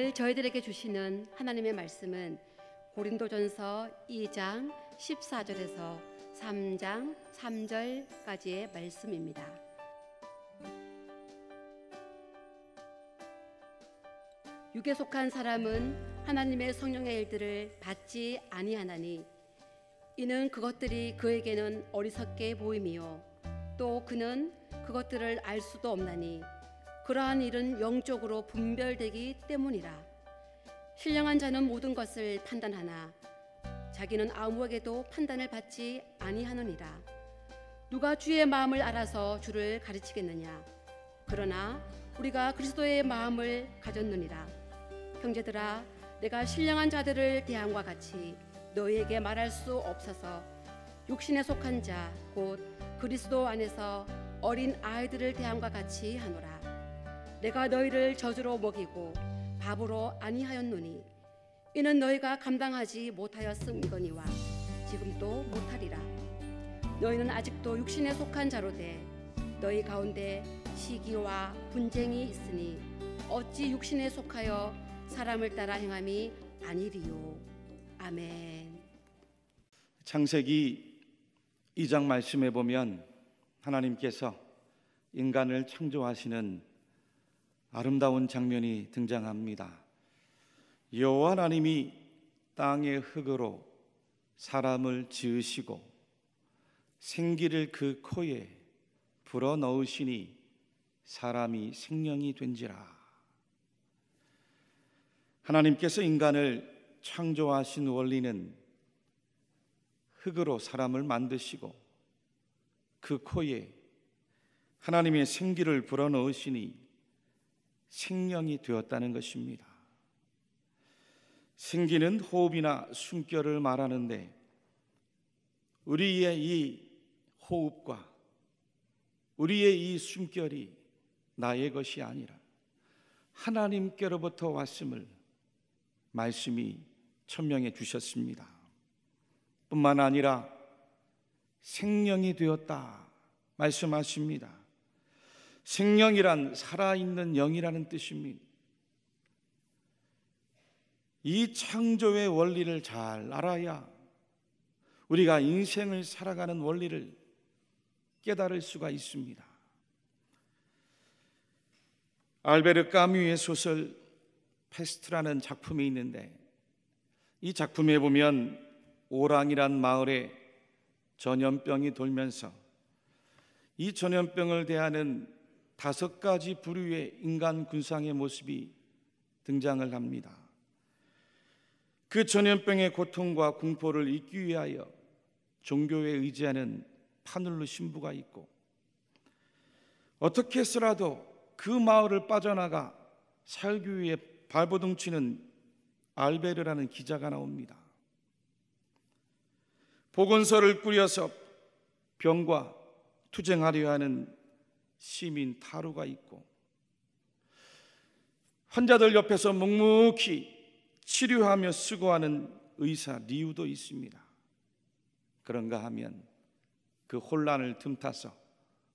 오늘 저희들에게 주시는 하나님의 말씀은 고린도전서 2장 14절에서 3장 3절까지의 말씀입니다. 육에 속한 사람은 하나님의 성령의 일들을 받지 아니하나니 이는 그것들이 그에게는 어리석게 보임이요 또 그는 그것들을 알 수도 없나니 그러한 일은 영적으로 분별되기 때문이라. 신령한 자는 모든 것을 판단하나 자기는 아무에게도 판단을 받지 아니하느니라. 누가 주의 마음을 알아서 주를 가르치겠느냐? 그러나 우리가 그리스도의 마음을 가졌느니라. 형제들아, 내가 신령한 자들을 대함과 같이 너희에게 말할 수 없어서 육신에 속한 자 곧 그리스도 안에서 어린 아이들을 대함과 같이 하노라. 내가 너희를 젖으로 먹이고 밥으로 아니하였노니 이는 너희가 감당하지 못하였음이거니와 지금도 못하리라. 너희는 아직도 육신에 속한 자로되 너희 가운데 시기와 분쟁이 있으니 어찌 육신에 속하여 사람을 따라 행함이 아니리요. 아멘. 창세기 2장 말씀에 보면 하나님께서 인간을 창조하시는 아름다운 장면이 등장합니다. 여호와 하나님이 땅의 흙으로 사람을 지으시고 생기를 그 코에 불어넣으시니 사람이 생명이 된지라. 하나님께서 인간을 창조하신 원리는 흙으로 사람을 만드시고 그 코에 하나님의 생기를 불어넣으시니 생명이 되었다는 것입니다. 생기는 호흡이나 숨결을 말하는데 우리의 이 호흡과 우리의 이 숨결이 나의 것이 아니라 하나님께로부터 왔음을 말씀이 천명해 주셨습니다. 뿐만 아니라 생명이 되었다 말씀하십니다. 생명이란 살아있는 영이라는 뜻입니다. 이 창조의 원리를 잘 알아야 우리가 인생을 살아가는 원리를 깨달을 수가 있습니다. 알베르 까뮈의 소설 페스트라는 작품이 있는데 이 작품에 보면 오랑이란 마을에 전염병이 돌면서 이 전염병을 대하는 5가지 부류의 인간 군상의 모습이 등장을 합니다. 그 전염병의 고통과 공포를 잊기 위하여 종교에 의지하는 파눌루 신부가 있고 어떻게 해서라도 그 마을을 빠져나가 살기 위해 발버둥치는 알베르라는 기자가 나옵니다. 보건소를 꾸려서 병과 투쟁하려 하는 시민 타루가 있고 환자들 옆에서 묵묵히 치료하며 수고하는 의사 리우도 있습니다. 그런가 하면 그 혼란을 틈타서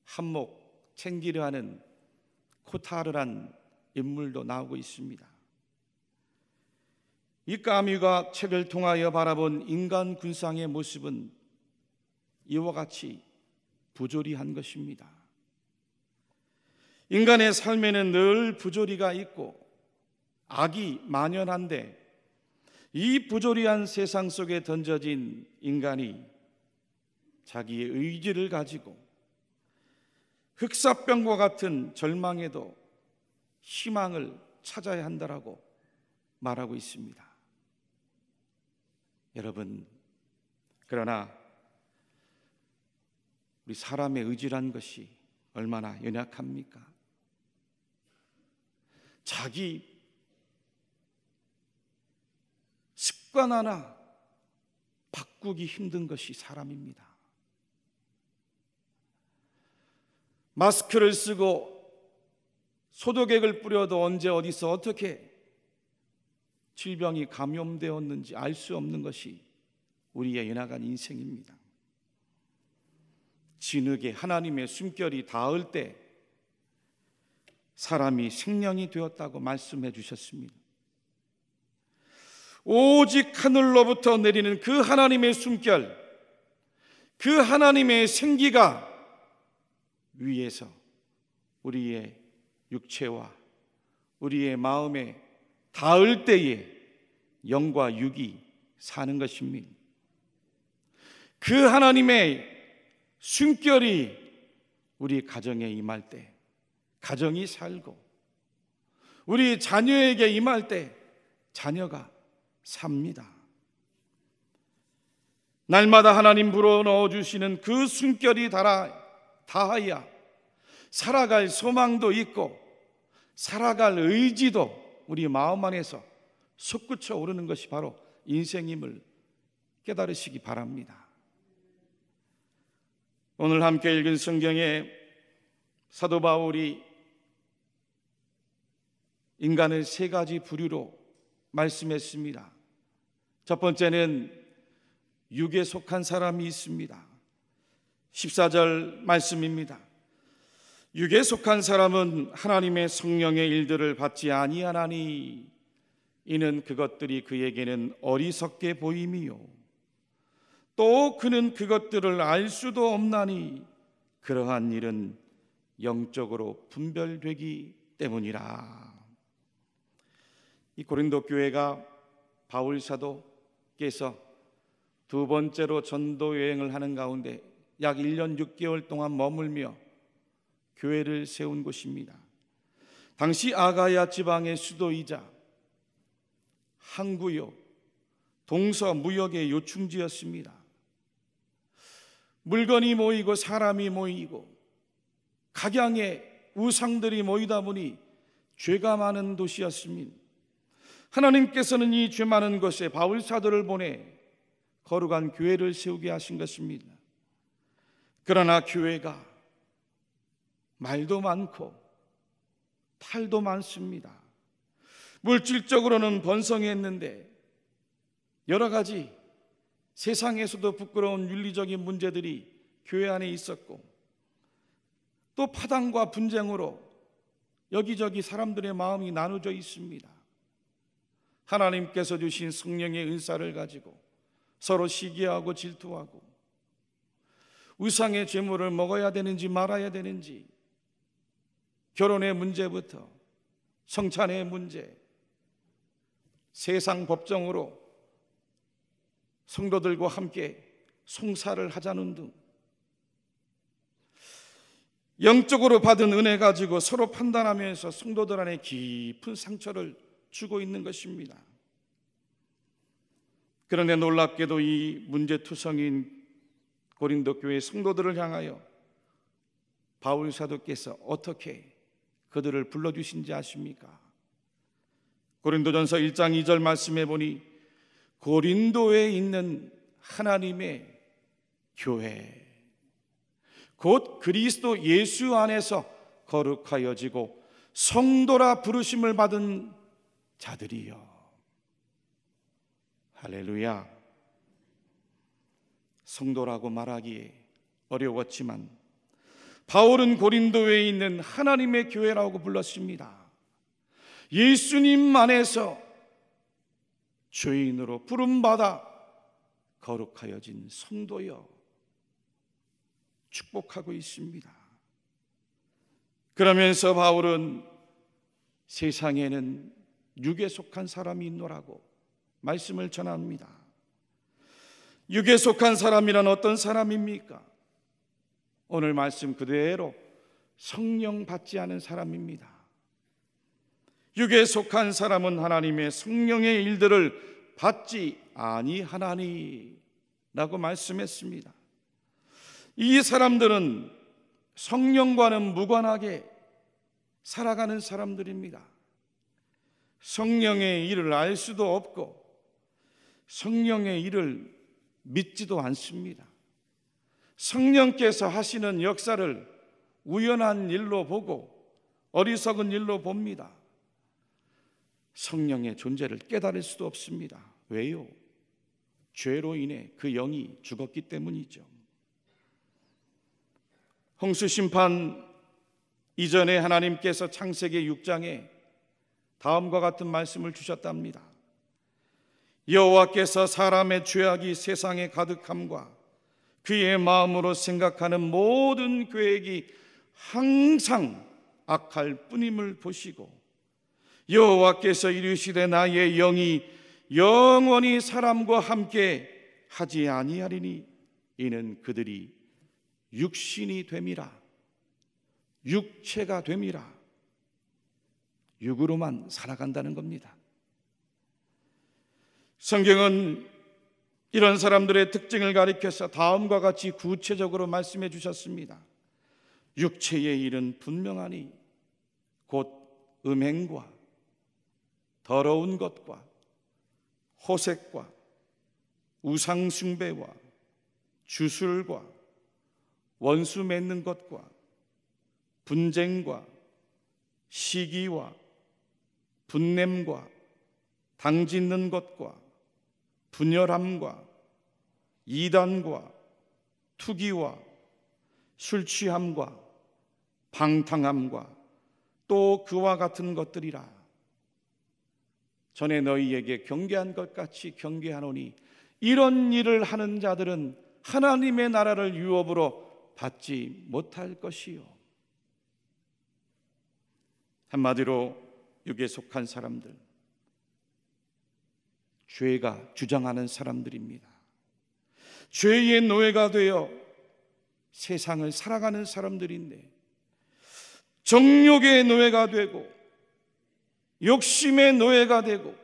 한몫 챙기려 하는 코타르란 인물도 나오고 있습니다. 이 까뮈가 책을 통하여 바라본 인간 군상의 모습은 이와 같이 부조리한 것입니다. 인간의 삶에는 늘 부조리가 있고 악이 만연한데 이 부조리한 세상 속에 던져진 인간이 자기의 의지를 가지고 흑사병과 같은 절망에도 희망을 찾아야 한다라고 말하고 있습니다. 여러분, 그러나 우리 사람의 의지란 것이 얼마나 연약합니까? 자기 습관 하나 바꾸기 힘든 것이 사람입니다. 마스크를 쓰고 소독액을 뿌려도 언제 어디서 어떻게 질병이 감염되었는지 알 수 없는 것이 우리의 연약한 인생입니다. 진흙에 하나님의 숨결이 닿을 때 사람이 생명이 되었다고 말씀해 주셨습니다. 오직 하늘로부터 내리는 그 하나님의 숨결, 그 하나님의 생기가 위에서 우리의 육체와 우리의 마음에 닿을 때에 영과 육이 사는 것입니다. 그 하나님의 숨결이 우리 가정에 임할 때 가정이 살고, 우리 자녀에게 임할 때 자녀가 삽니다. 날마다 하나님 불어넣어 주시는 그 숨결이 닿아야 살아갈 소망도 있고 살아갈 의지도 우리 마음 안에서 솟구쳐 오르는 것이 바로 인생임을 깨달으시기 바랍니다. 오늘 함께 읽은 성경에 사도 바울이 인간을 세 가지 부류로 말씀했습니다. 첫 번째는 육에 속한 사람이 있습니다. 14절 말씀입니다. 육에 속한 사람은 하나님의 성령의 일들을 받지 아니하나니 이는 그것들이 그에게는 어리석게 보임이요 또 그는 그것들을 알 수도 없나니 그러한 일은 영적으로 분별되기 때문이라. 이 고린도 교회가 바울 사도께서 두 번째로 전도 여행을 하는 가운데 약 1년 6개월 동안 머물며 교회를 세운 곳입니다. 당시 아가야 지방의 수도이자 항구요 동서 무역의 요충지였습니다. 물건이 모이고 사람이 모이고 각양의 우상들이 모이다 보니 죄가 많은 도시였습니다. 하나님께서는 이 죄 많은 곳에 바울 사도를 보내 거룩한 교회를 세우게 하신 것입니다. 그러나 교회가 말도 많고 탈도 많습니다. 물질적으로는 번성했는데 여러 가지 세상에서도 부끄러운 윤리적인 문제들이 교회 안에 있었고 또 파당과 분쟁으로 여기저기 사람들의 마음이 나누어져 있습니다. 하나님께서 주신 성령의 은사를 가지고 서로 시기하고 질투하고 우상의 제물을 먹어야 되는지 말아야 되는지, 결혼의 문제부터 성찬의 문제, 세상 법정으로 성도들과 함께 송사를 하자는 등 영적으로 받은 은혜 가지고 서로 판단하면서 성도들 안에 깊은 상처를 주고 있는 것입니다. 그런데 놀랍게도 이 문제투성인 고린도 교회 성도들을 향하여 바울 사도께서 어떻게 그들을 불러주신지 아십니까? 고린도전서 1장 2절 말씀해 보니 고린도에 있는 하나님의 교회 곧 그리스도 예수 안에서 거룩하여지고 성도라 부르심을 받은 자들이여. 할렐루야. 성도라고 말하기에 어려웠지만 바울은 고린도에 있는 하나님의 교회라고 불렀습니다. 예수님 안에서 죄인으로 부름받아 거룩하여진 성도여 축복하고 있습니다. 그러면서 바울은 세상에는 육에 속한 사람이 있노라고 말씀을 전합니다. 육에 속한 사람이란 어떤 사람입니까? 오늘 말씀 그대로 성령 받지 않은 사람입니다. 육에 속한 사람은 하나님의 성령의 일들을 받지 아니하나니 라고 말씀했습니다. 이 사람들은 성령과는 무관하게 살아가는 사람들입니다. 성령의 일을 알 수도 없고 성령의 일을 믿지도 않습니다. 성령께서 하시는 역사를 우연한 일로 보고 어리석은 일로 봅니다. 성령의 존재를 깨달을 수도 없습니다. 왜요? 죄로 인해 그 영이 죽었기 때문이죠. 홍수 심판 이전에 하나님께서 창세기 6장에 다음과 같은 말씀을 주셨답니다. 여호와께서 사람의 죄악이 세상에 가득함과 그의 마음으로 생각하는 모든 계획이 항상 악할 뿐임을 보시고 여호와께서 이르시되 나의 영이 영원히 사람과 함께 하지 아니하리니 이는 그들이 육신이 됨이라. 육체가 됨이라. 육으로만 살아간다는 겁니다. 성경은 이런 사람들의 특징을 가리켜서 다음과 같이 구체적으로 말씀해 주셨습니다. 육체의 일은 분명하니 곧 음행과 더러운 것과 호색과 우상숭배와 주술과 원수 맺는 것과 분쟁과 시기와 분냄과 당짓는 것과 분열함과 이단과 투기와 술취함과 방탕함과 또 그와 같은 것들이라. 전에 너희에게 경계한 것 같이 경계하노니 이런 일을 하는 자들은 하나님의 나라를 유업으로 받지 못할 것이요. 한마디로 육에 속한 사람들, 죄가 주장하는 사람들입니다. 죄의 노예가 되어 세상을 살아가는 사람들인데 정욕의 노예가 되고 욕심의 노예가 되고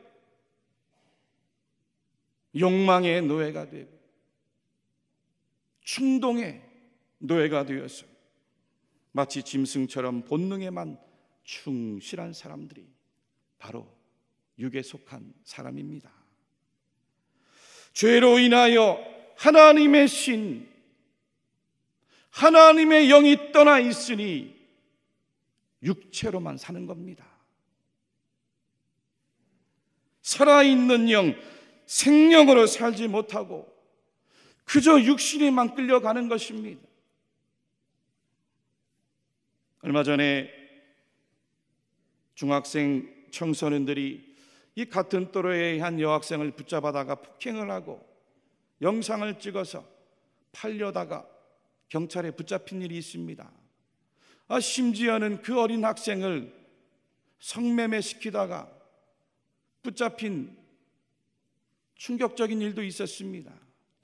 욕망의 노예가 되고 충동의 노예가 되어서 마치 짐승처럼 본능에만 충실한 사람들이 바로 육에 속한 사람입니다. 죄로 인하여 하나님의 신, 하나님의 영이 떠나 있으니 육체로만 사는 겁니다. 살아있는 영, 생명으로 살지 못하고 그저 육신에만 끌려가는 것입니다. 얼마 전에 중학생 청소년들이 이 같은 또래의 한 여학생을 붙잡아다가 폭행을 하고 영상을 찍어서 팔려다가 경찰에 붙잡힌 일이 있습니다. 심지어는 그 어린 학생을 성매매시키다가 붙잡힌 충격적인 일도 있었습니다.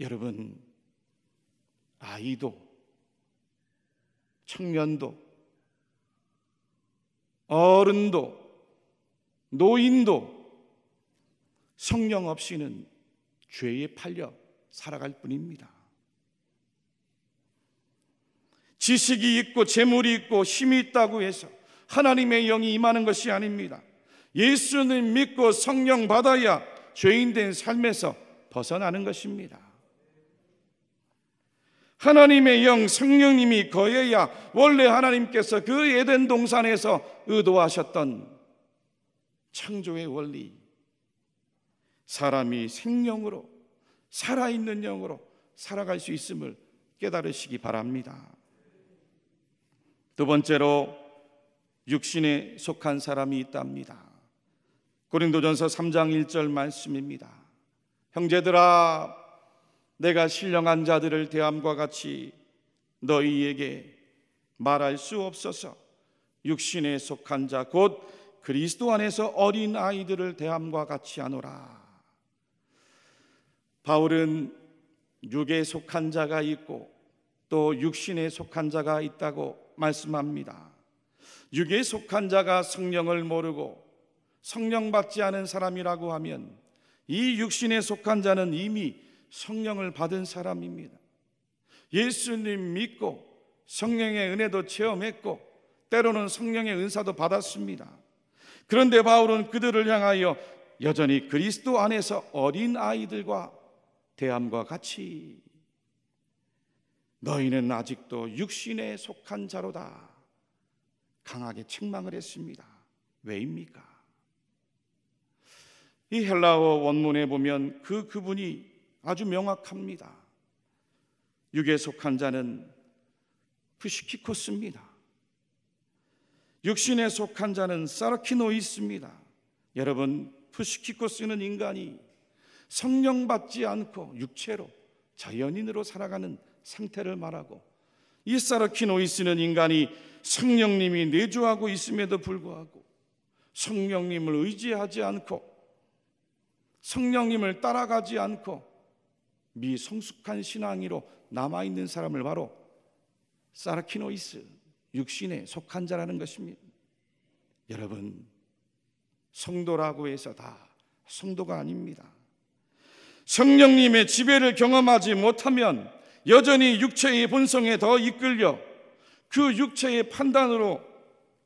여러분, 아이도 청년도 어른도 노인도 성령 없이는 죄에 팔려 살아갈 뿐입니다. 지식이 있고 재물이 있고 힘이 있다고 해서 하나님의 영이 임하는 것이 아닙니다. 예수님 믿고 성령 받아야 죄인된 삶에서 벗어나는 것입니다. 하나님의 영 성령님이 거해야 원래 하나님께서 그 에덴 동산에서 의도하셨던 창조의 원리, 사람이 생명으로 살아있는 영으로 살아갈 수 있음을 깨달으시기 바랍니다. 두 번째로 육신에 속한 사람이 있답니다. 고린도전서 3장 1절 말씀입니다. 형제들아, 내가 신령한 자들을 대함과 같이 너희에게 말할 수 없어서 육신에 속한 자 곧 그리스도 안에서 어린 아이들을 대함과 같이 하노라. 바울은 육에 속한 자가 있고 또 육신에 속한 자가 있다고 말씀합니다. 육에 속한 자가 성령을 모르고 성령 받지 않은 사람이라고 하면 이 육신에 속한 자는 이미 성령을 받은 사람입니다. 예수님 믿고 성령의 은혜도 체험했고 때로는 성령의 은사도 받았습니다. 그런데 바울은 그들을 향하여 여전히 그리스도 안에서 어린 아이들과 대함과 같이 너희는 아직도 육신에 속한 자로다 강하게 책망을 했습니다. 왜입니까? 이 헬라어 원문에 보면 그 구분이 아주 명확합니다. 육에 속한 자는 푸시키코스입니다. 육신에 속한 자는 사르키노이스입니다. 여러분, 푸시키코스는 인간이 성령 받지 않고 육체로 자연인으로 살아가는 상태를 말하고, 이 사르키노이스는 인간이 성령님이 내주하고 있음에도 불구하고 성령님을 의지하지 않고 성령님을 따라가지 않고 미성숙한 신앙으로 남아있는 사람을 바로 사르키노이스, 육신에 속한 자라는 것입니다. 여러분, 성도라고 해서 다 성도가 아닙니다. 성령님의 지배를 경험하지 못하면 여전히 육체의 본성에 더 이끌려 그 육체의 판단으로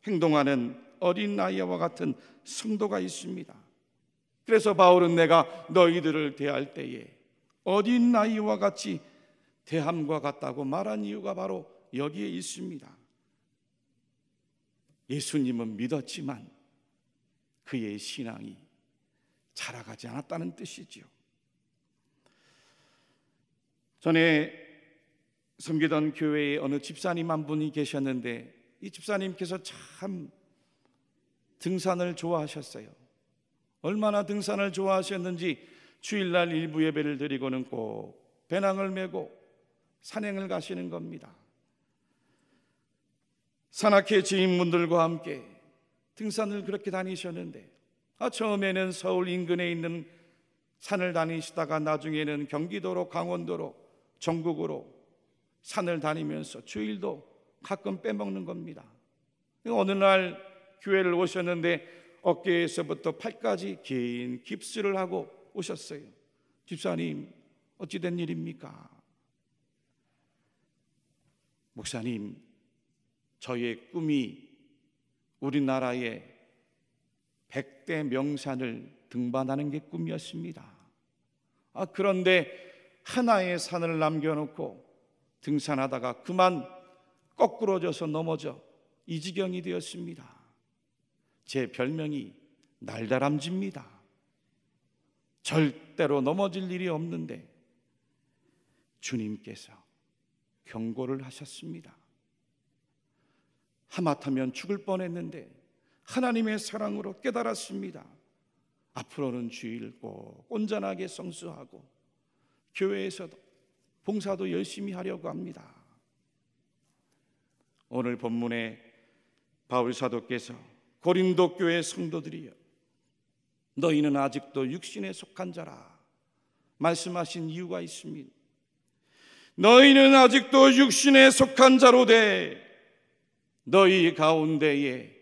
행동하는 어린 아이와 같은 성도가 있습니다. 그래서 바울은 내가 너희들을 대할 때에 어린 아이와 같이 대함과 같다고 말한 이유가 바로 여기에 있습니다. 예수님은 믿었지만 그의 신앙이 자라가지 않았다는 뜻이지요. 전에 섬기던 교회에 어느 집사님 한 분이 계셨는데, 이 집사님께서 참 등산을 좋아하셨어요. 얼마나 등산을 좋아하셨는지 주일날 일부 예배를 드리고는 꼭 배낭을 메고 산행을 가시는 겁니다. 산악회 지인분들과 함께 등산을 그렇게 다니셨는데, 처음에는 서울 인근에 있는 산을 다니시다가 나중에는 경기도로, 강원도로, 전국으로 산을 다니면서 주일도 가끔 빼먹는 겁니다. 어느 날 교회를 오셨는데 어깨에서부터 팔까지 긴 깁스를 하고 오셨어요. 집사님, 어찌된 일입니까? 목사님, 저의 꿈이 우리나라의 100대 명산을 등반하는 게 꿈이었습니다. 그런데 하나의 산을 남겨놓고 등산하다가 그만 거꾸러져서 넘어져 이 지경이 되었습니다. 제 별명이 날다람쥐입니다. 절대로 넘어질 일이 없는데 주님께서 경고를 하셨습니다. 하마터면 죽을 뻔했는데 하나님의 사랑으로 깨달았습니다. 앞으로는 주일 꼭 온전하게 성수하고 교회에서도 봉사도 열심히 하려고 합니다. 오늘 본문에 바울 사도께서 고린도 교회 성도들이여, 너희는 아직도 육신에 속한 자라 말씀하신 이유가 있습니다. 너희는 아직도 육신에 속한 자로되 너희 가운데에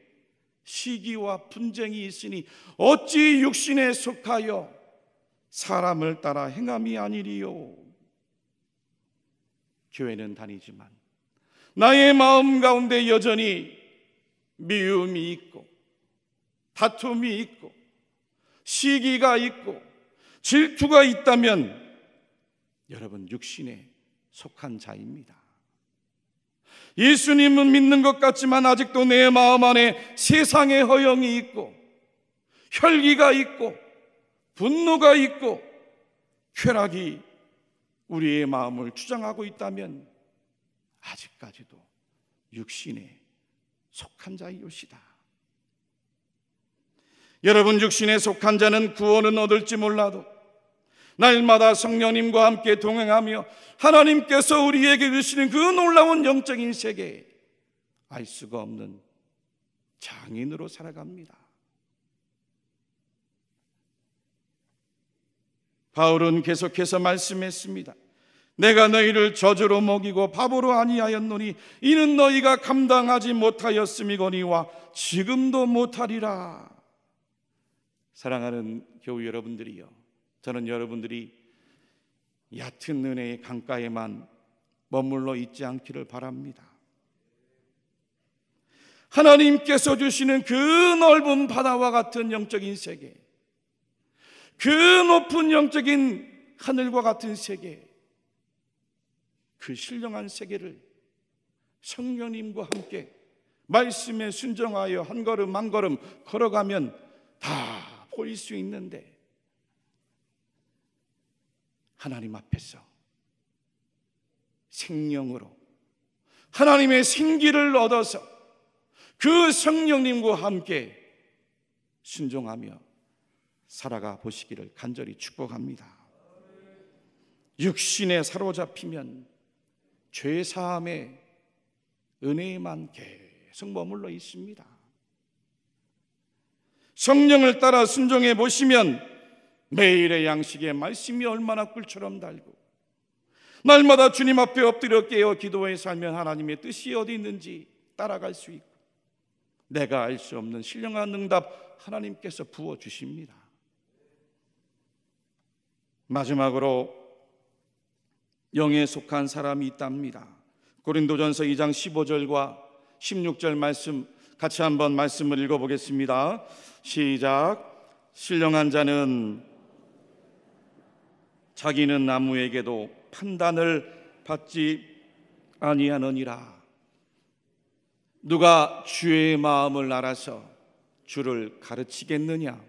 시기와 분쟁이 있으니 어찌 육신에 속하여 사람을 따라 행함이 아니리요. 교회는 다니지만 나의 마음 가운데 여전히 미움이 있고 다툼이 있고 시기가 있고 질투가 있다면 여러분, 육신에 속한 자입니다. 예수님은 믿는 것 같지만 아직도 내 마음 안에 세상의 허영이 있고 혈기가 있고 분노가 있고 쾌락이 우리의 마음을 주장하고 있다면 아직까지도 육신에 속한 자이옵시다. 여러분, 육신에 속한 자는 구원은 얻을지 몰라도 날마다 성령님과 함께 동행하며 하나님께서 우리에게 주시는 그 놀라운 영적인 세계 알 수가 없는 장인으로 살아갑니다. 바울은 계속해서 말씀했습니다. 내가 너희를 저주로 먹이고 바보로 아니하였노니 이는 너희가 감당하지 못하였음이거니와 지금도 못하리라. 사랑하는 교우 여러분들이요, 저는 여러분들이 얕은 은혜의 강가에만 머물러 있지 않기를 바랍니다. 하나님께서 주시는 그 넓은 바다와 같은 영적인 세계, 그 높은 영적인 하늘과 같은 세계, 그 신령한 세계를 성령님과 함께 말씀에 순종하여 한 걸음 한 걸음 걸어가면 다 보일 수 있는데, 하나님 앞에서 생명으로 하나님의 생기를 얻어서 그 성령님과 함께 순종하며 살아가 보시기를 간절히 축복합니다. 육신에 사로잡히면 죄사함의 은혜에만 계속 머물러 있습니다. 성령을 따라 순종해 보시면 매일의 양식의 말씀이 얼마나 꿀처럼 달고, 날마다 주님 앞에 엎드려 깨어 기도해 살면 하나님의 뜻이 어디 있는지 따라갈 수 있고, 내가 알 수 없는 신령한 응답 하나님께서 부어주십니다. 마지막으로 영에 속한 사람이 있답니다. 고린도전서 2장 15절과 16절 말씀 같이 한번 말씀을 읽어보겠습니다. 시작. 신령한 자는 자기는 나무에게도 판단을 받지 아니하느니라. 누가 주의 마음을 알아서 주를 가르치겠느냐?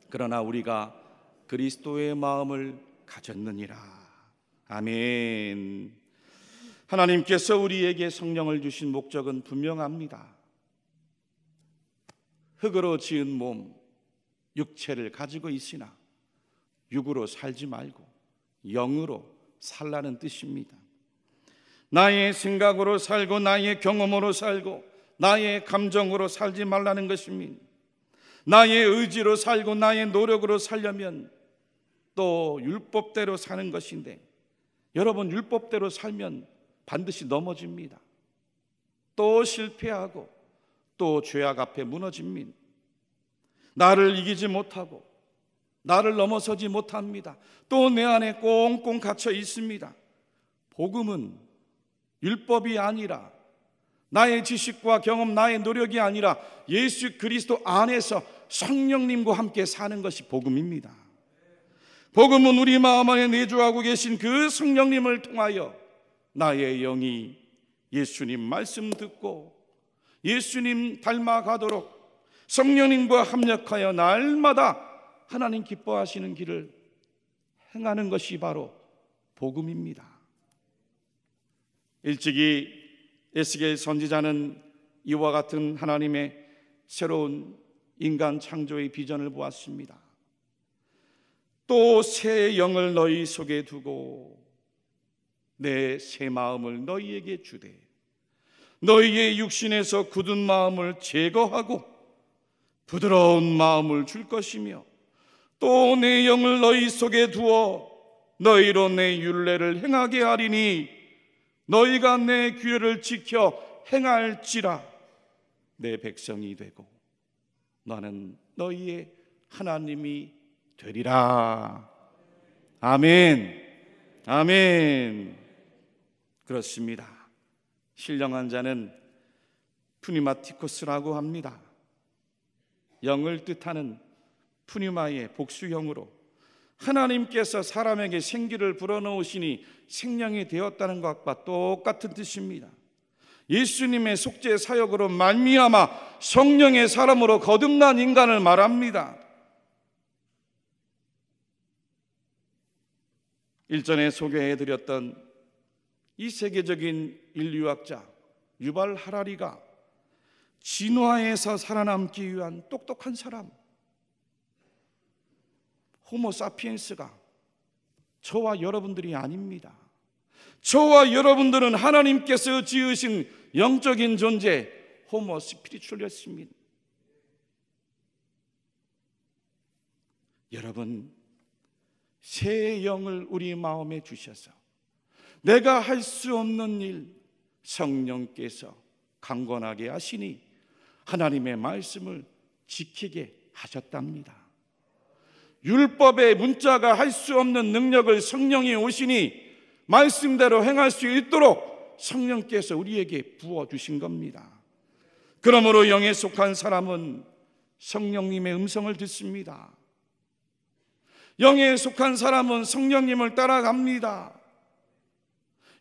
그러나 우리가 그리스도의 마음을 가졌느니라. 아멘. 하나님께서 우리에게 성령을 주신 목적은 분명합니다. 흙으로 지은 몸, 육체를 가지고 있으나 육으로 살지 말고 영으로 살라는 뜻입니다. 나의 생각으로 살고 나의 경험으로 살고 나의 감정으로 살지 말라는 것입니다. 나의 의지로 살고 나의 노력으로 살려면 또 율법대로 사는 것인데, 여러분, 율법대로 살면 반드시 넘어집니다. 또 실패하고 또 죄악 앞에 무너집니다. 나를 이기지 못하고 나를 넘어서지 못합니다. 또 내 안에 꽁꽁 갇혀 있습니다. 복음은 율법이 아니라, 나의 지식과 경험, 나의 노력이 아니라 예수 그리스도 안에서 성령님과 함께 사는 것이 복음입니다. 복음은 우리 마음 안에 내주하고 계신 그 성령님을 통하여 나의 영이 예수님 말씀 듣고 예수님 닮아가도록 성령님과 합력하여 날마다 하나님 기뻐하시는 길을 행하는 것이 바로 복음입니다. 일찍이 에스겔 선지자는 이와 같은 하나님의 새로운 인간 창조의 비전을 보았습니다. 또 새 영을 너희 속에 두고 내 새 마음을 너희에게 주되 너희의 육신에서 굳은 마음을 제거하고 부드러운 마음을 줄 것이며, 또 내 영을 너희 속에 두어 너희로 내 율례를 행하게 하리니 너희가 내 규례를 지켜 행할지라 내 백성이 되고 나는 너희의 하나님이 되리라. 아멘. 아멘. 그렇습니다. 신령한 자는 푸니마티코스라고 합니다. 영을 뜻하는 푸니마의 복수형으로 하나님께서 사람에게 생기를 불어넣으시니 생명이 되었다는 것과 똑같은 뜻입니다. 예수님의 속죄 사역으로 말미암아 성령의 사람으로 거듭난 인간을 말합니다. 일전에 소개해드렸던 이 세계적인 인류학자 유발 하라리가 진화에서 살아남기 위한 똑똑한 사람, 호모 사피엔스가 저와 여러분들이 아닙니다. 저와 여러분들은 하나님께서 지으신 영적인 존재, 호모 스피리추얼이었습니다. 여러분, 새 영을 우리 마음에 주셔서 내가 할 수 없는 일 성령께서 강권하게 하시니 하나님의 말씀을 지키게 하셨답니다. 율법의 문자가 할 수 없는 능력을 성령이 오시니 말씀대로 행할 수 있도록 성령께서 우리에게 부어주신 겁니다. 그러므로 영에 속한 사람은 성령님의 음성을 듣습니다. 영에 속한 사람은 성령님을 따라갑니다.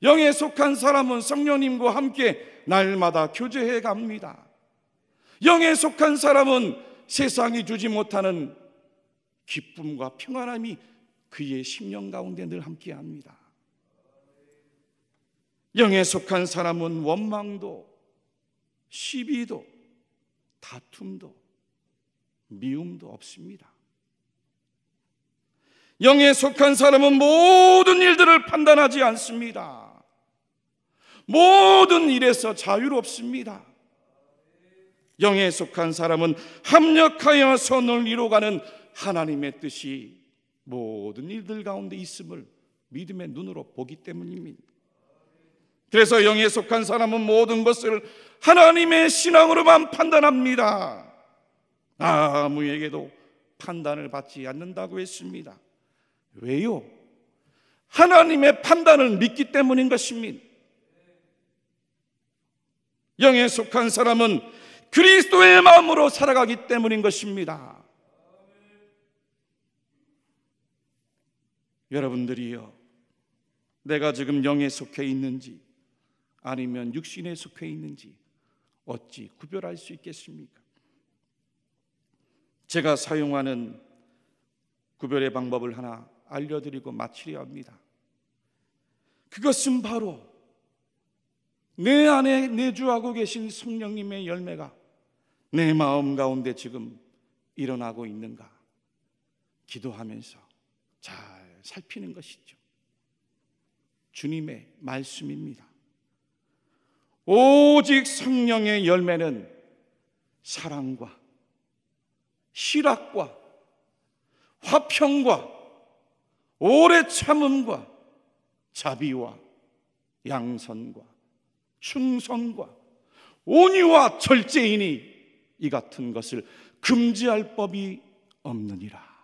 영에 속한 사람은 성령님과 함께 날마다 교제해 갑니다. 영에 속한 사람은 세상이 주지 못하는 기쁨과 평안함이 그의 심령 가운데 늘 함께합니다. 영에 속한 사람은 원망도, 시비도, 다툼도, 미움도 없습니다. 영에 속한 사람은 모든 일들을 판단하지 않습니다. 모든 일에서 자유롭습니다. 영에 속한 사람은 합력하여 선을 이루어가는 하나님의 뜻이 모든 일들 가운데 있음을 믿음의 눈으로 보기 때문입니다. 그래서 영에 속한 사람은 모든 것을 하나님의 신앙으로만 판단합니다. 아무에게도 판단을 받지 않는다고 했습니다. 왜요? 하나님의 판단을 믿기 때문인 것입니다. 영에 속한 사람은 그리스도의 마음으로 살아가기 때문인 것입니다. 여러분들이요, 내가 지금 영에 속해 있는지 아니면 육신에 속해 있는지 어찌 구별할 수 있겠습니까? 제가 사용하는 구별의 방법을 하나 알려드리고 마치려 합니다. 그것은 바로 내 안에 내주하고 계신 성령님의 열매가 내 마음 가운데 지금 일어나고 있는가 기도하면서 잘 살피는 것이죠. 주님의 말씀입니다. 오직 성령의 열매는 사랑과 실학과 화평과 오래 참음과 자비와 양선과 충성과 온유와 절제이니 이 같은 것을 금지할 법이 없느니라.